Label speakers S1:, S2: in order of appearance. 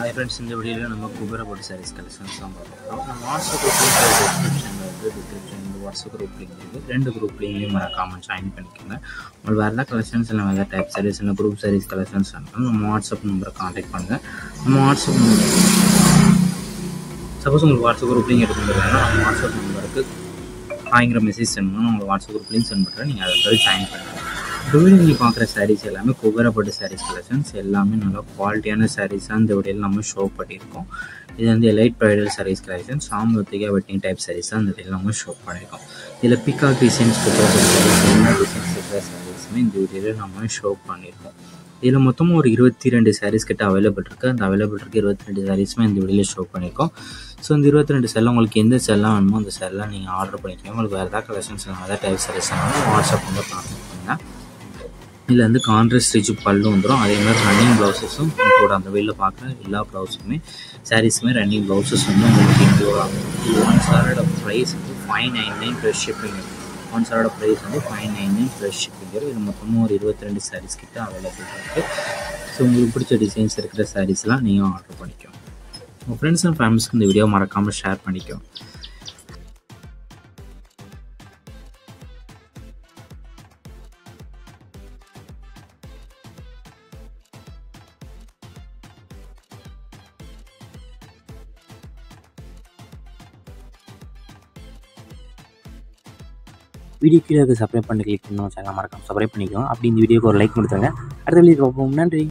S1: Hi friends, இந்த வீடியோல நம்ம குபேரா பட்டு sarees collections தான் பார்க்கலாம். நம்ம வாட்ஸ்அப் டிஸ்கிரிப்ஷன்ல இந்த வாட்ஸ்அப் குரூப் லிங்க் இருக்கு. ரெண்டு குரூப் லிங்க்லயும் மறக்காம ஜாயின் பண்ணிக்கோங்க. உங்களுக்கு வேற ஏதாவது கலெக்ஷன்ஸ் இல்லை வேற டைப் sarees இல்லை குரூப் sarees கலெக்ஷன்ஸ் நம்ம வாட்ஸ்அப் நம்பரை கான்டாக்ட் பண்ணுங்க. நம்ம வாட்ஸ்அப் நம்பர் சப்போஸ் உங்களுக்கு வாட்ஸ்அப் குரூப் லிங்க் எடுத்துக்கிறதுனா நம்ம வாட்ஸ்அப் நம்பருக்கு ஆங்கிற மெசேஜ் சென்ட் பண்ணணும். உங்களுக்கு வாட்ஸ்அப் குரூப் லிங்க் சென்ட் பண்ணுறேன். நீங்கள் அதை ஜாயின் பண்ணுங்கள். வீடியோ நீங்கள் பார்க்குற சாரீஸ் எல்லாமே குபேரா பட்டு சாரீஸ் கலெக்ஷன்ஸ் எல்லாமே நல்லா குவாலிட்டியான சாரீஸாக இந்த வீடியோவில் நம்ம ஷோ பண்ணியிருக்கோம். இது வந்து elite bridal sarees collection Samurthika wedding type சாரீஸாக இந்த வீடியோவில் நம்ம ஷோ பண்ணியிருக்கோம். இதில் பிகாக் டிசைன்ஸ் டிசைன்ஸ் இருக்கிற சாரீஸுமே இந்த வீடியோவில் நம்ம ஷோ பண்ணியிருக்கோம். இதில் மொத்தமாக ஒரு 22 சாரீஸ் கிட்ட அவைலபிள் இருக்குது. அந்த அவைலபிள் இருக்க 22 சாரீஸுமே இந்த வீடியோவில் ஷோ பண்ணியிருக்கோம். ஸோ இந்த 22 செல்லம் உங்களுக்கு எந்த செல்லாம் வேணுமோ அந்த செல்லாம் நீங்கள் ஆர்டர் பண்ணிக்கோங்க. உங்களுக்கு வேறு ஏதாவது கலெக்ஷன்ஸ் வேணும் ஏதாவது டைப் சாரீஸ் வேணும் வாட்ஸ்அப் வந்து கான்டாக்ட் பண்ணுங்கள். இதில் வந்து கான்ட்ராஸ்ட் ஸ்டிச் பல்லு வந்துடும். அதே மாதிரி ரன்னிங் ப்ளவுஸஸும் இன்க்ளூட் அந்த வெளியில் பார்க்குற எல்லா ப்ளவுஸுமே சாரீஸுமே ரன்னிங் ப்ளவுஸஸ் வந்து உங்களுக்கு இன்க்ளூட் ஆகும். ஒன் சாரோட ப்ரைஸ் வந்து 599 ப்ளஸ் ஷிப்பிங். ஒன் சாரோட ப்ரைஸ் வந்து 599 ப்ளஸ் ஷிப்பிங். இது மொத்தமாக ஒரு 22 சாரீஸ் கிட்ட அவைலபிள் இருக்குது. ஸோ உங்களுக்கு பிடிச்ச டிசைன்ஸ் இருக்கிற சாரீஸ்லாம் நீங்கள் ஆர்டர் பண்ணிக்கோங்க. உங்கள் ஃப்ரெண்ட்ஸ் அண்ட் ஃபேமிலிஸ்க்கு இந்த வீடியோ மறக்காமல் ஷேர் பண்ணிக்கோங்க. வீடியோ கீழே சப்ஸ்கிரைப் பண்ணி கிளிக் பண்ணணும் சேனல் மறக்காம சப்ஸ்கிரைப் பண்ணிக்கோங்க. அப்படி இந்த வீடியோக்கு ஒரு லைக் கொடுத்துருங்க. அடுத்த வீடியோ பார்ப்போம். நன்றி.